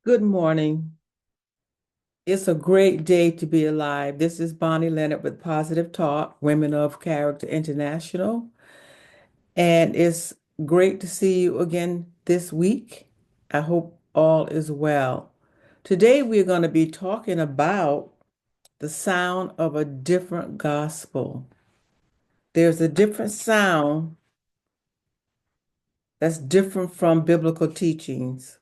Good morning. It's a great day to be alive. This is Bonnie Leonard with Positive Talk, Women of Character International. And it's great to see you again this week. I hope all is well. Today, we're going to be talking about the sound of a different gospel. There's a different sound that's different from biblical teachings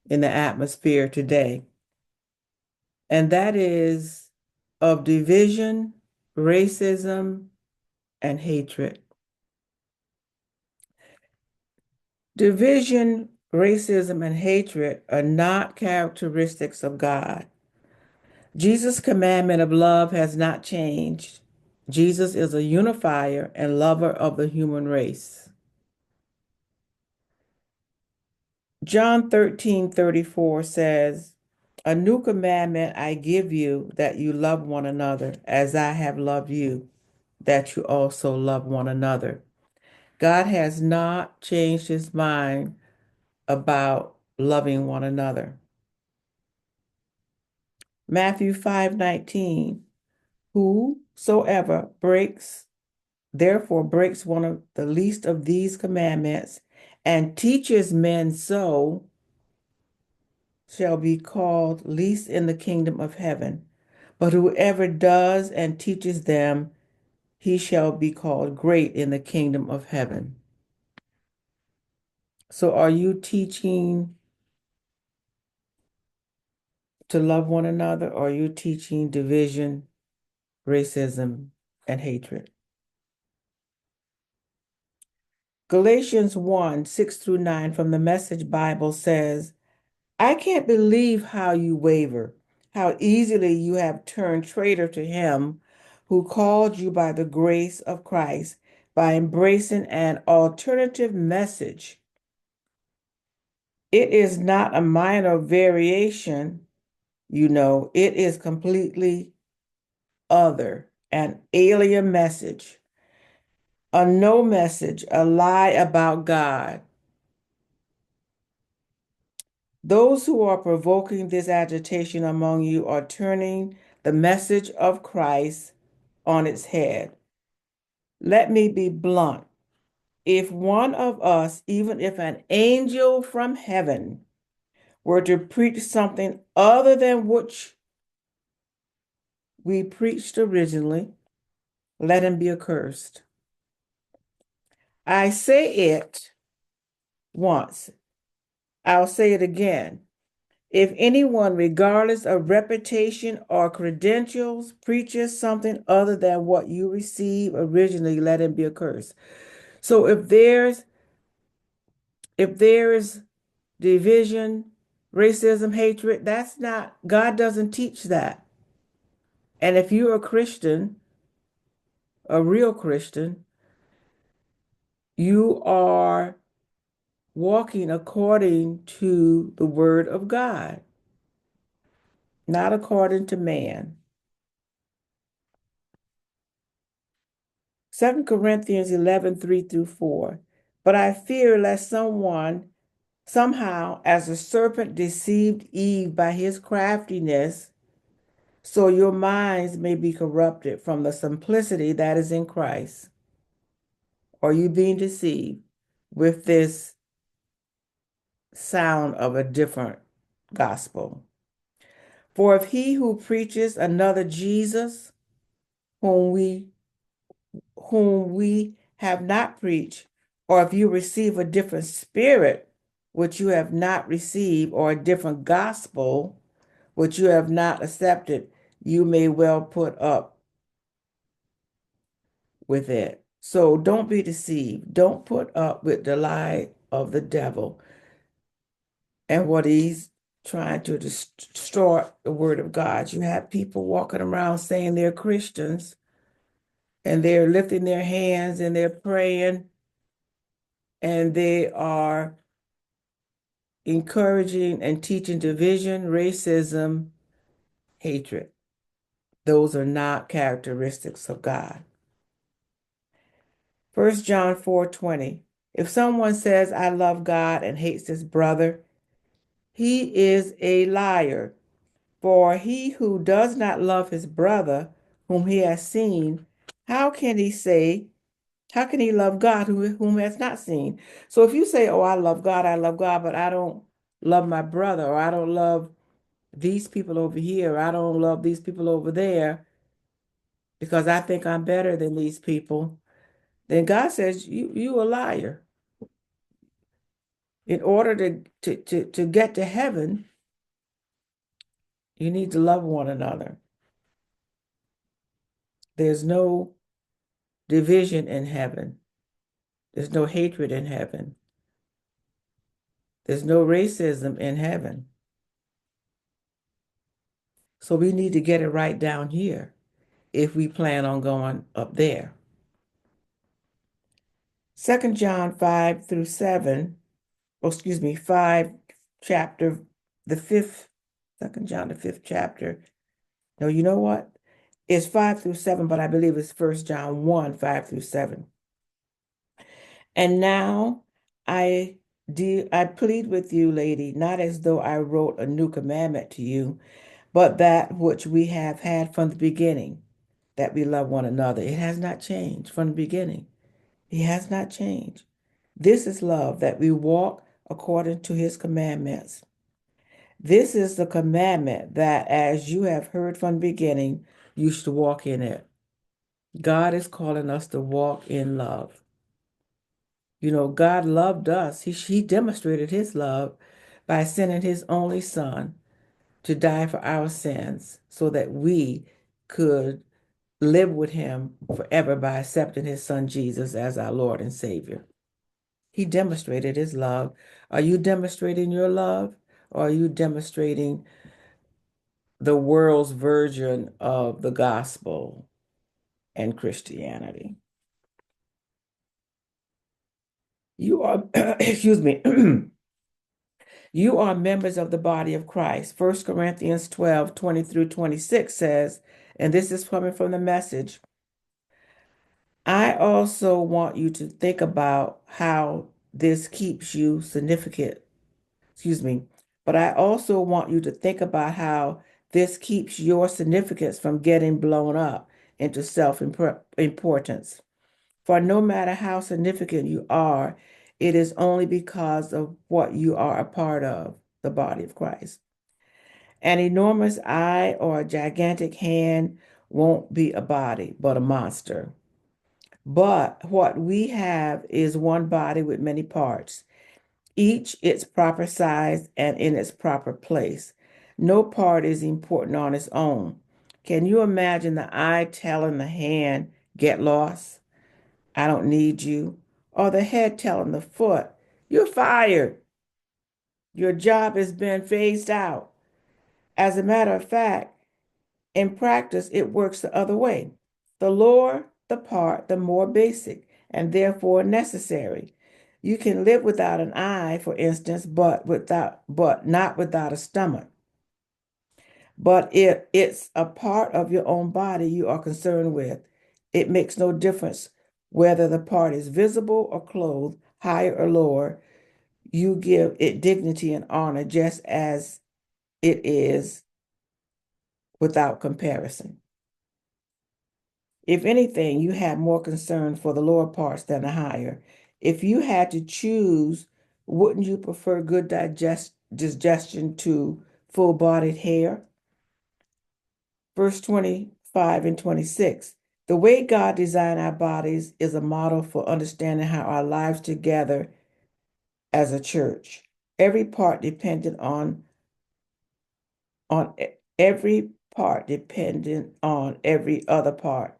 in the atmosphere today. And that is of division, racism, and hatred. Division, racism, and hatred are not characteristics of God. Jesus' commandment of love has not changed. Jesus is a unifier and lover of the human race. John 13:34 says, "A new commandment I give you, that you love one another as I have loved you, that you also love one another." God has not changed his mind about loving one another. Matthew 5:19, whosoever therefore breaks one of the least of these commandments and teaches men so shall be called least in the kingdom of heaven. But whoever does and teaches them, he shall be called great in the kingdom of heaven. So are you teaching to love one another, or are you teaching division, racism, and hatred? Galatians 1:6-9 from the Message Bible says, I can't believe how you waver, how easily you have turned traitor to him who called you by the grace of Christ by embracing an alternative message. It is not a minor variation, it is completely other, an alien message, a no message, a lie about God. Those who are provoking this agitation among you are turning the message of Christ on its head. Let me be blunt. If one of us, even if an angel from heaven, were to preach something other than which we preached originally, let him be accursed. I say it once, I'll say it again. If anyone, regardless of reputation or credentials, preaches something other than what you received originally, let him be accursed. So if there's division, racism, hatred, that's not, God doesn't teach that. And if you're a Christian, a real Christian, you are walking according to the word of God, not according to man. 2 Corinthians 11:3-4. But I fear lest someone, somehow, as the serpent deceived Eve by his craftiness, so your minds may be corrupted from the simplicity that is in Christ. Are you being deceived with this sound of a different gospel? For if he who preaches another Jesus, whom we whom we have not preached, or if you receive a different spirit which you have not received, or a different gospel which you have not accepted, you may well put up with it. So don't be deceived. Don't put up with the lie of the devil and what he's trying to distort the word of God. You have people walking around saying they're Christians and they're lifting their hands and they're praying and they are encouraging and teaching division, racism, hatred. Those are not characteristics of God. 1 John 4:20. If someone says, I love God and hates his brother, he is a liar. For he who does not love his brother whom he has seen, how can he say, how can he love God whom has not seen? So if you say, oh, I love God, but I don't love my brother, or I don't love these people over here, or I don't love these people over there because I think I'm better than these people, then God says, you a liar. In order to get to heaven, you need to love one another. There's no division in heaven. There's no hatred in heaven. There's no racism in heaven. So we need to get it right down here if we plan on going up there. 2 John 5 through 7, oh, excuse me, 5 chapter, the fifth, 2 John, the fifth chapter. No, you know what? It's 5 through 7, but I believe it's 1 John 1, 5 through 7. And now I I plead with you, lady, not as though I wrote a new commandment to you, but that which we have had from the beginning, that we love one another. It has not changed from the beginning. It has not changed. This is love, that we walk according to his commandments. This is the commandment that as you have heard from the beginning, you should walk in it. God is calling us to walk in love. You know, God loved us. He demonstrated his love by sending his only son to die for our sins so that we could live with him forever by accepting his son Jesus as our Lord and Savior. He demonstrated his love. Are you demonstrating your love, or are you demonstrating the world's version of the gospel and Christianity? You are, excuse me, you are members of the body of Christ. 1 Corinthians 12, 20 through 26 says, and this is coming from the Message, I also want you to think about how this keeps you significant. Excuse me. But I also want you to think about how this keeps your significance from getting blown up into self-importance. For no matter how significant you are, it is only because of what you are a part of, the body of Christ. An enormous eye or a gigantic hand won't be a body, but a monster. But what we have is one body with many parts, each its proper size and in its proper place. No part is important on its own. Can you imagine the eye telling the hand, get lost? I don't need you. Or the head telling the foot, you're fired. Your job has been phased out. As a matter of fact, in practice, it works the other way. The lower the part, the more basic and therefore necessary. You can live without an eye, for instance, but not without a stomach. But if it's a part of your own body you are concerned with, it makes no difference whether the part is visible or clothed, higher or lower. You give it dignity and honor just as it is without comparison. If anything, you have more concern for the lower parts than the higher. If you had to choose, wouldn't you prefer good digestion to full-bodied hair? Verse 25 and 26. The way God designed our bodies is a model for understanding how our lives together as a church. Every part dependent on every part dependent on every other part.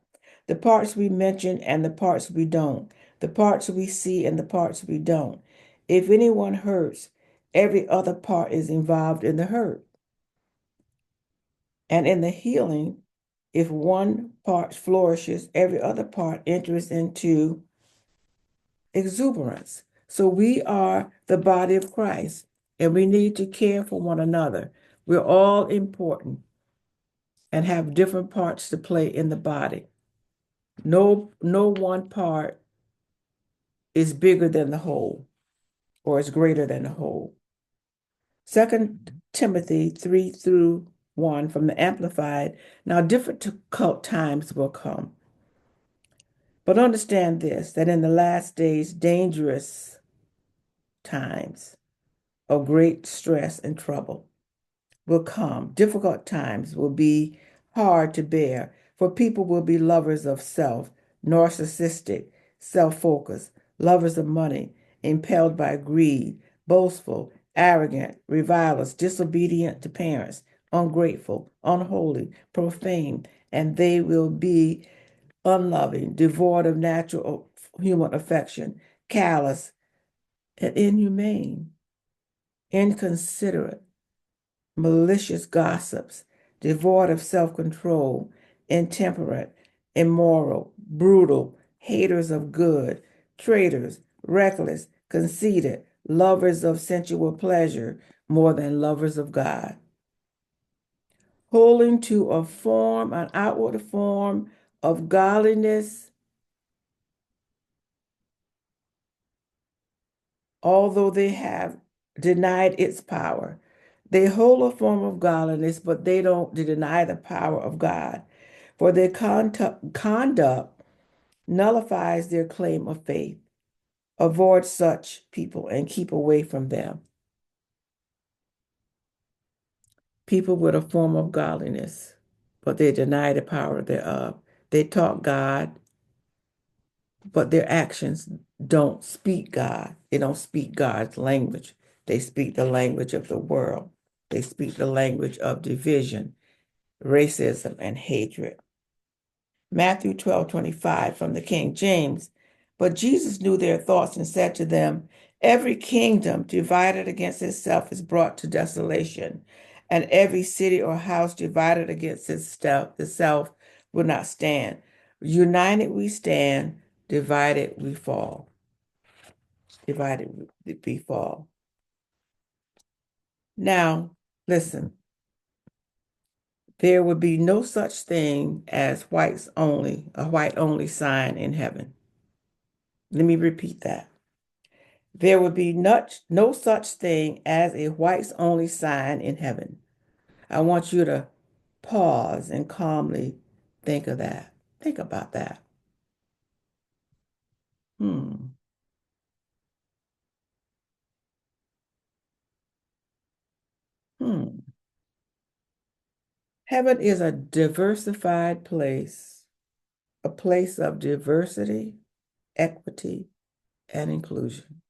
The parts we mention and the parts we don't. The parts we see and the parts we don't. If anyone hurts, every other part is involved in the hurt. And in the healing, if one part flourishes, every other part enters into exuberance. So we are the body of Christ, and we need to care for one another. We're all important and have different parts to play in the body. No one part is bigger than the whole or is greater than the whole. Second Timothy 3 through 1 from the Amplified. Now, difficult times will come, but understand this, that in the last days, dangerous times of great stress and trouble will come. Difficult times will be hard to bear, for people will be lovers of self, narcissistic, self-focused, lovers of money, impelled by greed, boastful, arrogant, revilers, disobedient to parents, ungrateful, unholy, profane, and they will be unloving, devoid of natural human affection, callous, and inhumane, inconsiderate, malicious gossips, devoid of self-control, intemperate, immoral, brutal, haters of good, traitors, reckless, conceited, lovers of sensual pleasure more than lovers of God, holding to an outward form of godliness, although they have denied its power. They hold a form of godliness, but they deny the power of God. For their conduct nullifies their claim of faith. Avoid such people and keep away from them. People with a form of godliness, but they deny the power thereof. They talk God, but their actions don't speak God. They don't speak God's language. They speak the language of the world. They speak the language of division, racism, and hatred. Matthew 12:25 from the King James. But Jesus knew their thoughts and said to them, every kingdom divided against itself is brought to desolation, and every city or house divided against itself will not stand. United we stand, divided we fall. Divided we fall. Now, listen, there would be no such thing as a white only sign in heaven. Let me repeat that. There would be no such thing as a whites only sign in heaven. I want you to pause and calmly think of that. Think about that. Hmm. Hmm. Heaven is a diversified place, a place of diversity, equity, and inclusion,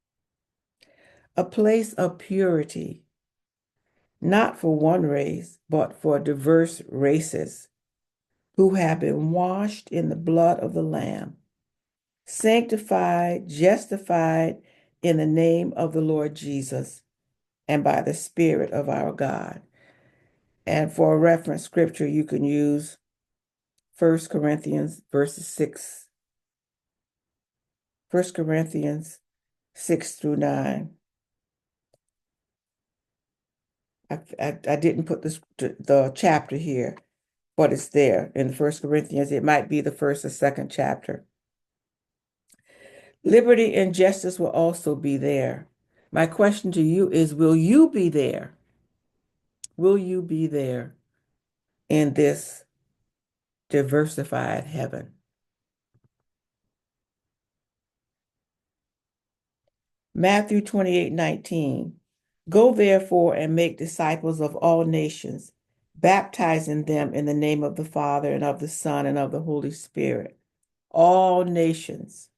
a place of purity, not for one race, but for diverse races who have been washed in the blood of the Lamb, sanctified, justified in the name of the Lord Jesus and by the Spirit of our God. And for a reference scripture, you can use 1 Corinthians verses 6, 1 Corinthians 6 through 9. I didn't put the chapter here, but it's there in 1 Corinthians. It might be the first or second chapter. Liberty and justice will also be there. My question to you is, will you be there? Will you be there in this diversified heaven? Matthew 28:19. Go therefore and make disciples of all nations, baptizing them in the name of the Father and of the Son and of the Holy Spirit. All nations.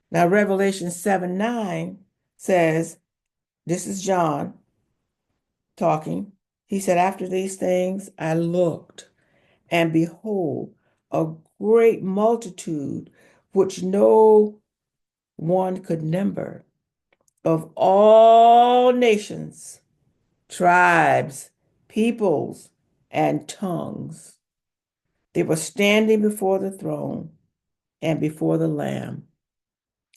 Now, Revelation 7:9 says, this is John talking. He said, after these things I looked, and behold, a great multitude which no one could number, of all nations, tribes, peoples, and tongues. They were standing before the throne and before the Lamb,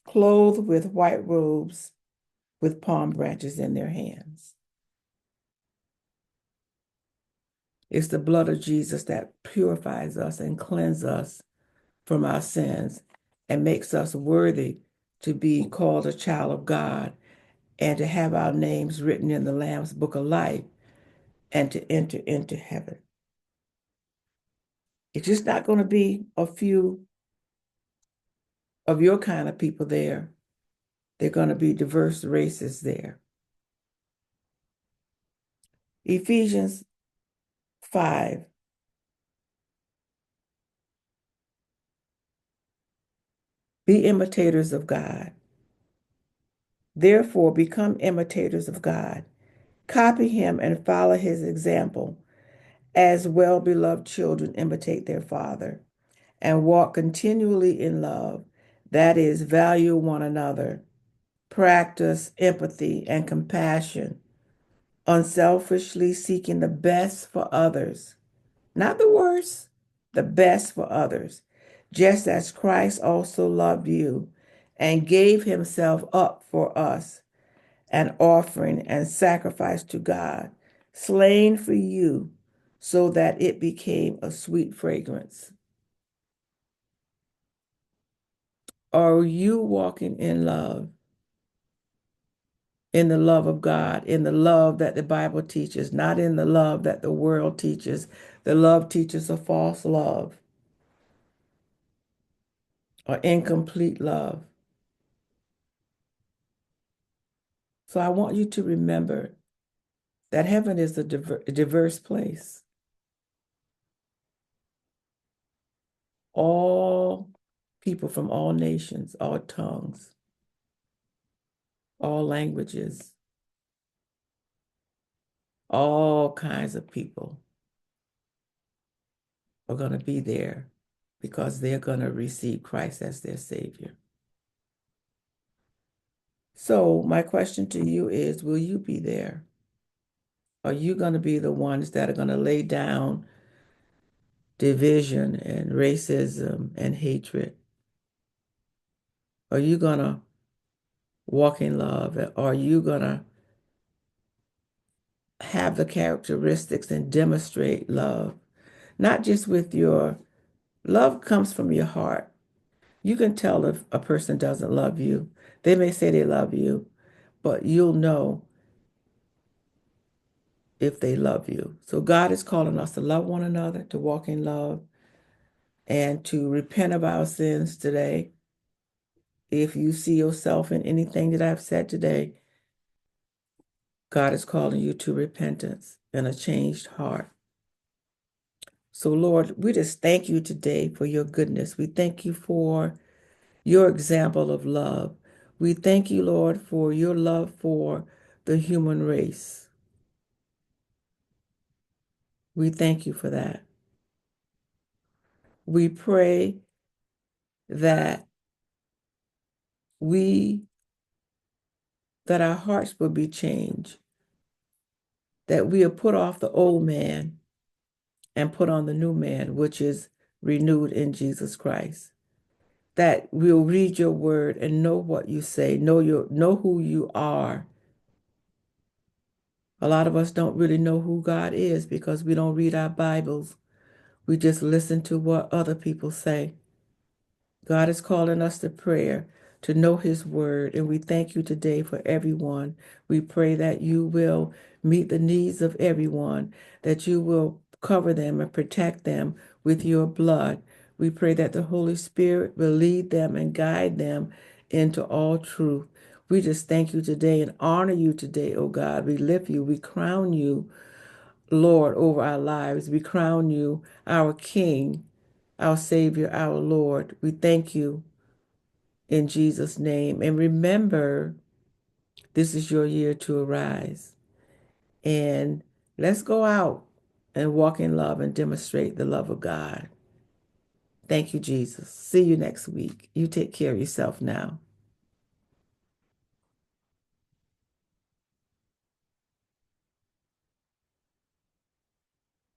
clothed with white robes, with palm branches in their hands. It's the blood of Jesus that purifies us and cleanses us from our sins and makes us worthy to be called a child of God and to have our names written in the Lamb's Book of Life and to enter into heaven. It's just not going to be a few of your kind of people there. They're going to be diverse races there. Ephesians 5. Be imitators of God. Therefore, become imitators of God. Copy him and follow his example. As well-beloved children imitate their father and walk continually in love. That is, value one another, practice empathy and compassion, unselfishly seeking the best for others, not the worst, the best for others, just as Christ also loved you and gave himself up for us, an offering and sacrifice to God, slain for you, so that it became a sweet fragrance. Are you walking in love? In the love of God, in the love that the Bible teaches, not in the love that the world teaches. The love teaches a false love or incomplete love. So I want you to remember that heaven is a diverse place. All people from all nations, all tongues, all languages, all kinds of people are going to be there because they're going to receive Christ as their Savior. So my question to you is, will you be there? Are you going to be the ones that are going to lay down division and racism and hatred? Are you going to walk in love? Are you going to have the characteristics and demonstrate love? Not just with your love comes from your heart. You can tell if a person doesn't love you. They may say they love you, but you'll know if they love you. So God is calling us to love one another, to walk in love, and to repent of our sins today. If you see yourself in anything that I've said today, God is calling you to repentance and a changed heart. So, Lord, we just thank you today for your goodness. We thank you for your example of love. We thank you, Lord, for your love for the human race. We thank you for that. We pray that we that our hearts will be changed, that we will put off the old man and put on the new man, which is renewed in Jesus Christ. That we'll read your word and know what you say, know who you are. A lot of us don't really know who God is because we don't read our Bibles. We just listen to what other people say. God is calling us to prayer, to know his word, and we thank you today for everyone. We pray that you will meet the needs of everyone, that you will cover them and protect them with your blood. We pray that the Holy Spirit will lead them and guide them into all truth. We just thank you today and honor you today, oh God. We lift you, we crown you, Lord, over our lives. We crown you our King, our Savior, our Lord. We thank you in Jesus' name. And remember, this is your year to arise. And let's go out and walk in love and demonstrate the love of God. Thank you, Jesus. See you next week. You take care of yourself now.